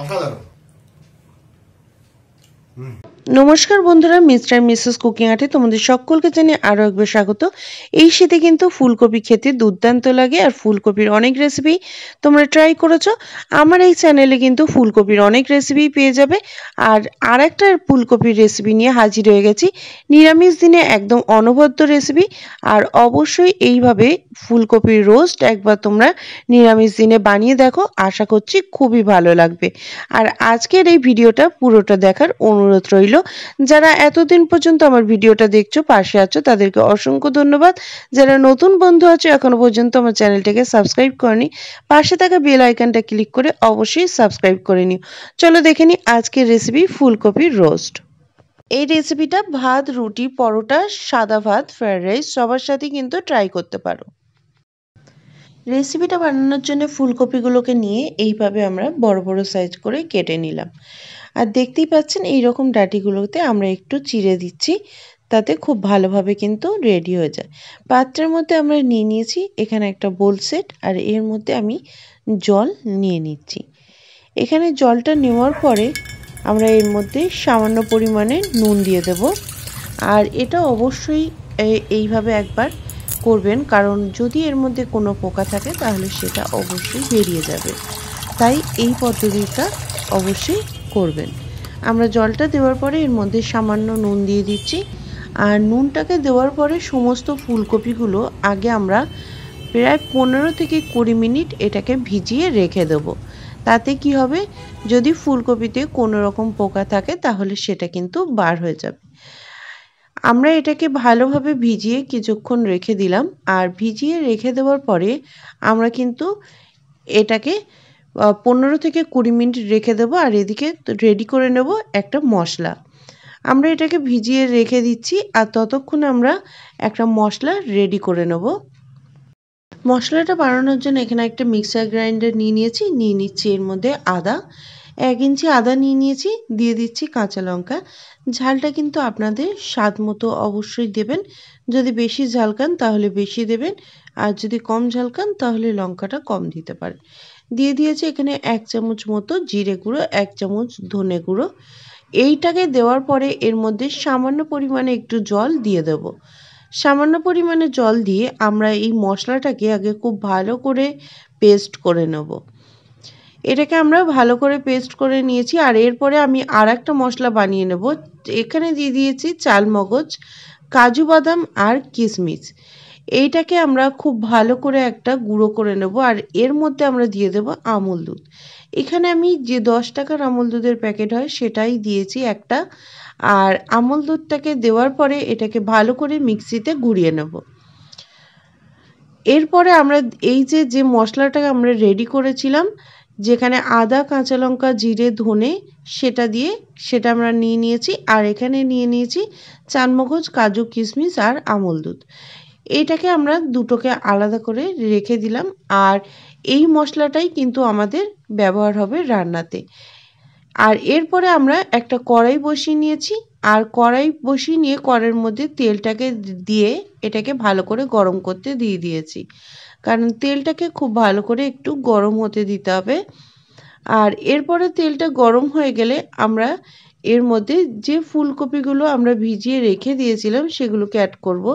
অসাধারণ। নমস্কার বন্ধুরা, মিস্টার মিসেস কুকিং আর্টে তোমাদের সকলকে জানিয়ে আরও একবার স্বাগত। এই শীতে কিন্তু ফুলকপি খেতে দুর্দান্ত লাগে, আর ফুলকপির অনেক রেসিপি তোমরা ট্রাই করেছো। আমার এই চ্যানেলে কিন্তু ফুলকপির অনেক রেসিপি পেয়ে যাবে। আর একটা ফুলকপির রেসিপি নিয়ে হাজির হয়ে গেছি, নিরামিষ দিনে একদম অনবদ্য রেসিপি। আর অবশ্যই এইভাবে ফুলকপির রোস্ট একবার তোমরা নিরামিষ দিনে বানিয়ে দেখো, আশা করছি খুবই ভালো লাগবে। আর আজকের এই ভিডিওটা পুরোটা দেখার অনুরোধ রইল। যারা এতদিন পর্যন্ত আমার ভিডিওটা দেখছো, পাশে আছো, তাদেরকে অসংখ্য ধন্যবাদ। যারা নতুন বন্ধু আছো, এখনো পর্যন্ত আমার চ্যানেলটাকে সাবস্ক্রাইব করনি, পাশে থাকা বেল আইকনটা ক্লিক করে অবশ্যই সাবস্ক্রাইব করে নিও। চলো দেখে নিই আজকের রেসিপি, ফুলকপির রোস্ট। এই রেসিপিটা ভাত, রুটি, পরোটা, সাদা ভাত, ফ্রাইড রাইস সবার সাথেই কিন্তু ট্রাই করতে পারো। রেসিপিটা বানানোর জন্য ফুলকপিগুলোকে নিয়ে এইভাবে আমরা বড় বড় সাইজ করে কেটে নিলাম। আর দেখতেই পাচ্ছেন এইরকম ডাঁটিগুলোতে আমরা একটু চিড়ে দিচ্ছি, তাতে খুব ভালোভাবে কিন্তু রেডি হয়ে যায়। পাত্রের মধ্যে আমরা নিয়ে নিয়েছি এখানে একটা বোল সেট, আর এর মধ্যে আমি জল নিয়ে নিচ্ছি। এখানে জলটা নেওয়ার পরে আমরা এর মধ্যে সামান্য পরিমাণে নুন দিয়ে দেব। আর এটা অবশ্যই এইভাবে একবার করবেন, কারণ যদি এর মধ্যে কোনো পোকা থাকে তাহলে সেটা অবশ্যই বেরিয়ে যাবে, তাই এই পদ্ধতিটা অবশ্যই করবেন। আমরা জলটা দেওয়ার পরে এর মধ্যে সামান্য নুন দিয়ে দিচ্ছি। আর নুনটাকে দেওয়ার পরে সমস্ত ফুলকপিগুলো আগে আমরা প্রায় 15 থেকে 20 মিনিট এটাকে ভিজিয়ে রেখে দেব। তাতে কি হবে, যদি ফুলকপিতে কোনো রকম পোকা থাকে তাহলে সেটা কিন্তু বার হয়ে যাবে। আমরা এটাকে ভালোভাবে ভিজিয়ে কিছুক্ষণ রেখে দিলাম। আর ভিজিয়ে রেখে দেওয়ার পরে আমরা কিন্তু এটাকে 15 থেকে 20 মিনিট রেখে দেবো। আর এদিকে রেডি করে নেব একটা মশলা। আমরা এটাকে ভিজিয়ে রেখে দিচ্ছি, আর ততক্ষণে আমরা একটা মশলা রেডি করে নেব। মশলাটা বানানোর জন্য এখানে একটা মিক্সার গ্রাইন্ডার নিয়ে নিচ্ছি এর মধ্যে আদা, 1 ইঞ্চি আদা নিয়ে নিয়েছি, দিয়ে দিচ্ছি কাঁচা লঙ্কা। ঝালটা কিন্তু আপনাদের স্বাদ মতো অবশ্যই দেবেন, যদি বেশি ঝাল খান তাহলে বেশি দেবেন, আর যদি কম ঝাল খান তাহলে লঙ্কাটা কম দিতে পারেন। দিয়ে দিয়েছি এখানে 1 চামচ মতো জিরে গুঁড়ো, 1 চামচ ধনে গুঁড়ো। এইটাকে দেওয়ার পরে এর মধ্যে সামান্য পরিমাণে একটু জল দিয়ে দেব। সামান্য পরিমাণে জল দিয়ে আমরা এই মশলাটাকে আগে খুব ভালো করে পেস্ট করে নেব। এটাকে আমরা ভালো করে পেস্ট করে নিয়েছি। আর এরপরে আমি আর একটা মশলা বানিয়ে নেব। এখানে দিয়ে দিয়েছি চালমগজ, কাজু বাদাম আর কিশমিশ। এইটাকে আমরা খুব ভালো করে একটা গুঁড়ো করে নেব। আর এর মধ্যে আমরা দিয়ে দেব আমুল দুধ। এখানে আমি যে 10 টাকার আমুল দুধের প্যাকেট হয় সেটাই দিয়েছি একটা। আর আমুল দুধটাকে দেওয়ার পরে এটাকে ভালো করে মিক্সিতে গুঁড়িয়ে নেব। এরপরে আমরা এই যে মশলাটাকে আমরা রেডি করেছিলাম, যেখানে আদা, কাঁচা লঙ্কা, জিরে, ধনে, সেটা আমরা নিয়ে নিয়েছি। আর এখানে নিয়ে নিয়েছি চালমগজ, কাজু, কিশমিশ আর আমুল দুধ। এইটাকে আমরা দুটোকে আলাদা করে রেখে দিলাম। আর এই মশলাটাই কিন্তু আমাদের ব্যবহার হবে রান্নাতে। আর এরপরে আমরা একটা কড়াই বসিয়ে নিয়েছি। আর কড়াই বসিয়ে নিয়ে কড়াইয়ের মধ্যে তেলটাকে দিয়ে এটাকে ভালো করে গরম করতে দিয়ে দিয়েছি, কারণ তেলটাকে খুব ভালো করে একটু গরম হতে দিতে হবে। আর এরপরে তেলটা গরম হয়ে গেলে আমরা এর মধ্যে যে ফুলকপিগুলো আমরা ভিজিয়ে রেখে দিয়েছিলাম সেগুলোকে অ্যাড করব।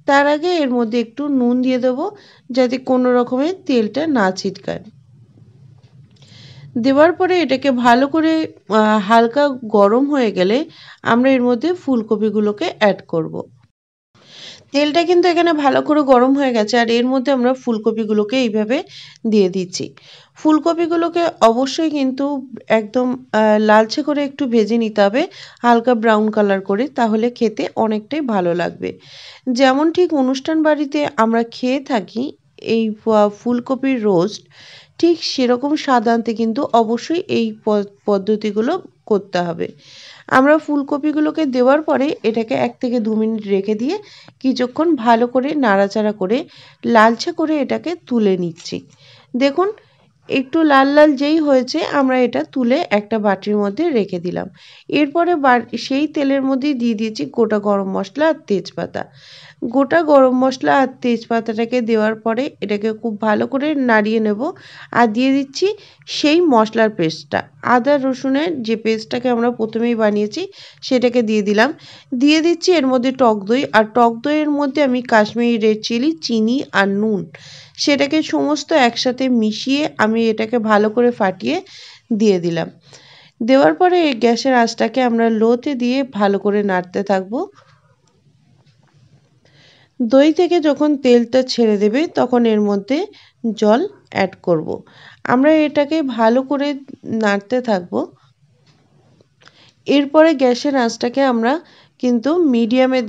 তার আগে এর মধ্যে একটু নুন দিয়ে দেবো, যাতে কোনো রকমের তেলটা না ছিটকায়। দেওয়ার পরে এটাকে ভালো করে হালকা গরম হয়ে গেলে আমরা এর মধ্যে ফুলকপিগুলোকে অ্যাড করব। তেলটা কিন্তু এখানে ভালো করে গরম হয়ে গেছে। আর এর মধ্যে আমরা ফুলকপিগুলোকে এইভাবে দিয়ে দিচ্ছি। ফুলকপিগুলোকে অবশ্যই কিন্তু একদম লালচে করে একটু ভেজে নিতে হবে, হালকা ব্রাউন কালার করে, তাহলে খেতে অনেকটাই ভালো লাগবে। যেমন ঠিক অনুষ্ঠান বাড়িতে আমরা খেয়ে থাকি এই ফুলকপির রোস্ট, ঠিক সেরকম স্বাদ আনতে কিন্তু অবশ্যই এই পদ্ধতিগুলো করতে হবে। আমরা ফুলকপিগুলোকে দেওয়ার পরে এটাকে 1 থেকে 2 মিনিট রেখে দিয়ে কিছুক্ষণ ভালো করে নাড়াচাড়া করে লালচে করে এটাকে তুলে নিচ্ছি। দেখুন একটু লাল লাল যেই হয়েছে আমরা এটা তুলে একটা বাটির মধ্যে রেখে দিলাম। এরপরে সেই তেলের মধ্যেই দিয়ে দিয়েছি গোটা গরম মশলা আর তেজপাতা। গোটা গরম মশলা আর তেজপাতাটাকে দেওয়ার পরে এটাকে খুব ভালো করে নাড়িয়ে নেব। আর দিয়ে দিচ্ছি সেই মশলার পেস্টটা, আদা রসুনের যে পেস্টটাকে আমরা প্রথমেই বানিয়েছি সেটাকে দিয়ে দিলাম। দিয়ে দিচ্ছি এর মধ্যে টক দই, আর টক দইয়ের মধ্যে আমি কাশ্মীরি রেড চিলি, চিনি আর নুন সেটাকে সমস্ত একসাথে মিশিয়ে আমি এটাকে ভালো করে ফাটিয়ে দিয়ে দিলাম। দেওয়ার পরে গ্যাসের আঁচটাকে আমরা লোতে দিয়ে ভালো করে নাড়তে থাকবো। দই থেকে যখন তেলটা ছেড়ে দেবে তখন এর মধ্যে জল অ্যাড করব। আমরা এটাকে ভালো করে নাড়তে থাকবো। এরপরে গ্যাসের আঁচটাকে আমরা কিন্তু মিডিয়ামে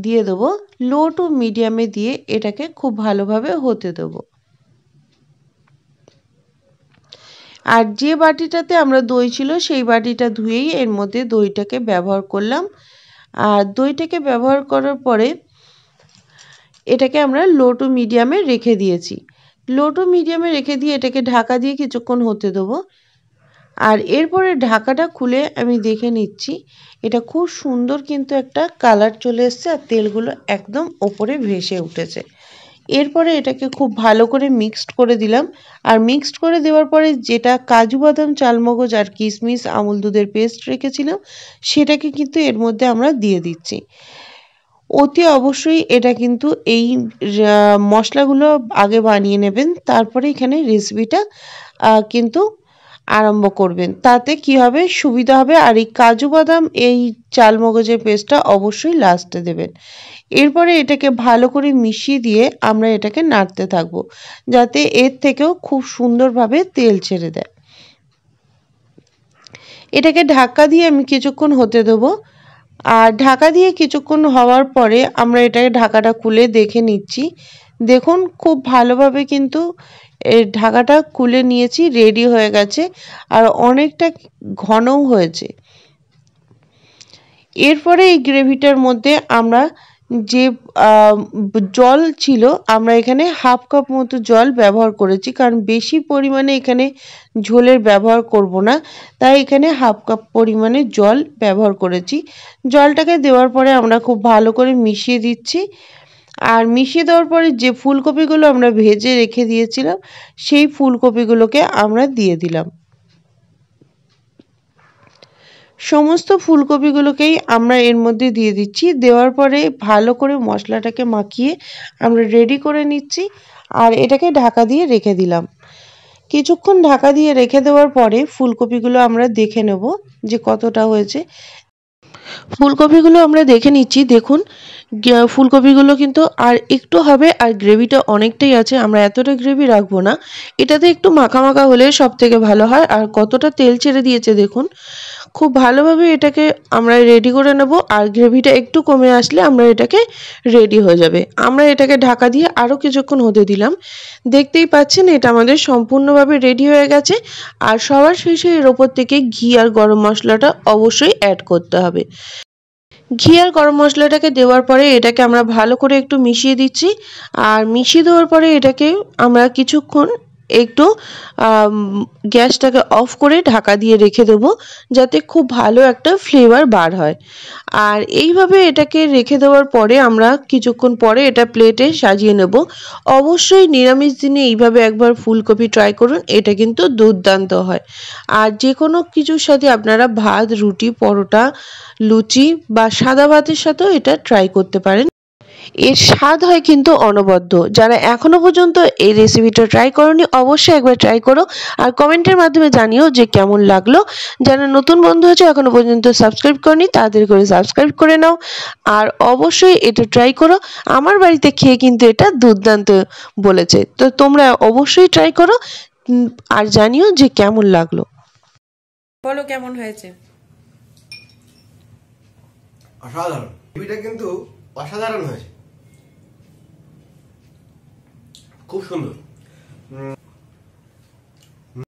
দিয়ে দেবো। লো টু মিডিয়ামে দিয়ে এটাকে খুব ভালোভাবে হতে দেবো। আর যে বাটিটাতে আমরা দই ছিল সেই বাটিটা ধুয়েই এর মধ্যে দইটাকে ব্যবহার করলাম। আর দইটাকে ব্যবহার করার পরে এটাকে আমরা লো টু মিডিয়ামে রেখে দিয়েছি। লো টু মিডিয়ামে রেখে দিয়ে এটাকে ঢাকা দিয়ে কিছুক্ষণ হতে দেবো। আর এরপরে ঢাকাটা খুলে আমি দেখে নিচ্ছি, এটা খুব সুন্দর কিন্তু একটা কালার চলে এসছে আর তেলগুলো একদম ওপরে ভেসে উঠেছে। এরপরে এটাকে খুব ভালো করে মিক্সড করে দিলাম। আর মিক্সড করে দেওয়ার পরে যেটা কাজু বাদাম, চালমগজ আর কিশমিশ আমুল দুধের পেস্ট রেখেছিলাম সেটাকে কিন্তু এর মধ্যে আমরা দিয়ে দিচ্ছি। অতি অবশ্যই এটা কিন্তু এই মশলাগুলো আগে বানিয়ে নেবেন, তারপরে এখানে রেসিপিটা কিন্তু আরম্ভ করবেন। তাতে কি হবে, সুবিধা হবে। আর এই কাজু বাদাম, এই চালমগজের পেস্টটা অবশ্যই লাস্টে দেবেন। এরপরে এটাকে ভালো করে মিশিয়ে দিয়ে আমরা এটাকে নাড়তে থাকবো যাতে এর থেকেও খুব সুন্দরভাবে তেল ছেড়ে দেয়। এটাকে ঢাকা দিয়ে আমি কিছুক্ষণ হতে দেবো। আর ঢাকা দিয়ে কিছুক্ষণ হওয়ার পরে আমরা এটাকে ঢাকাটা খুলে দেখে নিচ্ছি। দেখুন খুব ভালোভাবে কিন্তু এর ঢাকাটা খুলে নিয়েছি, রেডি হয়ে গেছে আর অনেকটা ঘনও হয়েছে। এরপরে এই গ্রেভিটার মধ্যে আমরা যে জল ছিল, আমরা এখানে হাফ কাপ মতো জল ব্যবহার করেছি, কারণ বেশি পরিমাণে এখানে ঝোলের ব্যবহার করব না, তাই এখানে হাফ কাপ পরিমাণে জল ব্যবহার করেছি। জলটাকে দেওয়ার পরে আমরা খুব ভালো করে মিশিয়ে দিচ্ছি। আর মিশিয়ে দেওয়ার পরে যে ফুলকপিগুলো আমরা ভেজে রেখে দিয়েছিলাম সেই ফুলকপিগুলোকে আমরা দিয়ে দিলাম। সমস্ত ফুলকপিগুলোকেই আমরা এর মধ্যে দিয়ে দিচ্ছি। দেওয়ার পরে ভালো করে মশলাটাকে মাখিয়ে আমরা রেডি করে নিচ্ছি। আর এটাকে ঢাকা দিয়ে রেখে দিলাম। কিছুক্ষণ ঢাকা দিয়ে রেখে দেওয়ার পরে ফুলকপিগুলো আমরা দেখে নেব যে কতটা হয়েছে। ফুলকপিগুলো আমরা দেখে নিচ্ছি। দেখুন ফুলকপিগুলো কিন্তু আর একটু হবে, আর গ্রেভিটা অনেকটাই আছে, আমরা এতটা গ্রেভি রাখবো না। এটাতে একটু মাখা মাখা হলে সব থেকে ভালো হয়। আর কতটা তেল ছেড়ে দিয়েছে দেখুন। খুব ভালোভাবে এটাকে আমরা রেডি করে নেব। আর গ্রেভিটা একটু কমে আসলে আমরা এটাকে রেডি হয়ে যাবে। আমরা এটাকে ঢাকা দিয়ে আরও কিছুক্ষণ হতে দিলাম। দেখতেই পাচ্ছেন এটা আমাদের সম্পূর্ণভাবে রেডি হয়ে গেছে। আর সবার শেষে এর ওপর থেকে ঘি আর গরম মশলাটা অবশ্যই অ্যাড করতে হবে। ঘি আর গরম মশলাটাকে দেওয়ার পরে এটাকে আমরা ভালো করে একটু মিশিয়ে দিচ্ছি। আর মিশিয়ে দেওয়ার পরে এটাকে আমরা কিছুক্ষণ একটু গ্যাসটাকে অফ করে ঢাকা দিয়ে রেখে দেবো যাতে খুব ভালো একটা ফ্লেভার বার হয়। আর এইভাবে এটাকে রেখে দেওয়ার পরে আমরা কিছুক্ষণ পরে এটা প্লেটে সাজিয়ে নেব। অবশ্যই নিরামিষ দিনে এইভাবে একবার ফুলকপি ট্রাই করুন, এটা কিন্তু দুর্দান্ত হয়। আর যে কোনো কিছুর সাথে আপনারা ভাত, রুটি, পরোটা, লুচি বা সাদা ভাতের সাথেও এটা ট্রাই করতে পারেন। এর স্বাদ হয় কিন্তু অনবদ্য। যারা এখনো পর্যন্ত এই রেসিপিটা ট্রাই করোনি অবশ্যই একবার ট্রাই করো আর কমেন্টের মাধ্যমে জানিও যে কেমন লাগলো। যারা নতুন বন্ধু আছে এখনো পর্যন্ত সাবস্ক্রাইব করনি তাড়াতাড়ি করে সাবস্ক্রাইব করে নাও। আর অবশ্যই এটা ট্রাই করো। আমার বাড়িতে খেয়ে কিন্তু এটা দুর্দান্ত বলেছে, তো তোমরা অবশ্যই ট্রাই করো আর জানিও যে কেমন লাগলো। বলো কেমন হয়েছে। অসাধারণ, এটা কিন্তু অসাধারণ হয়েছে, খুব সুন্দর।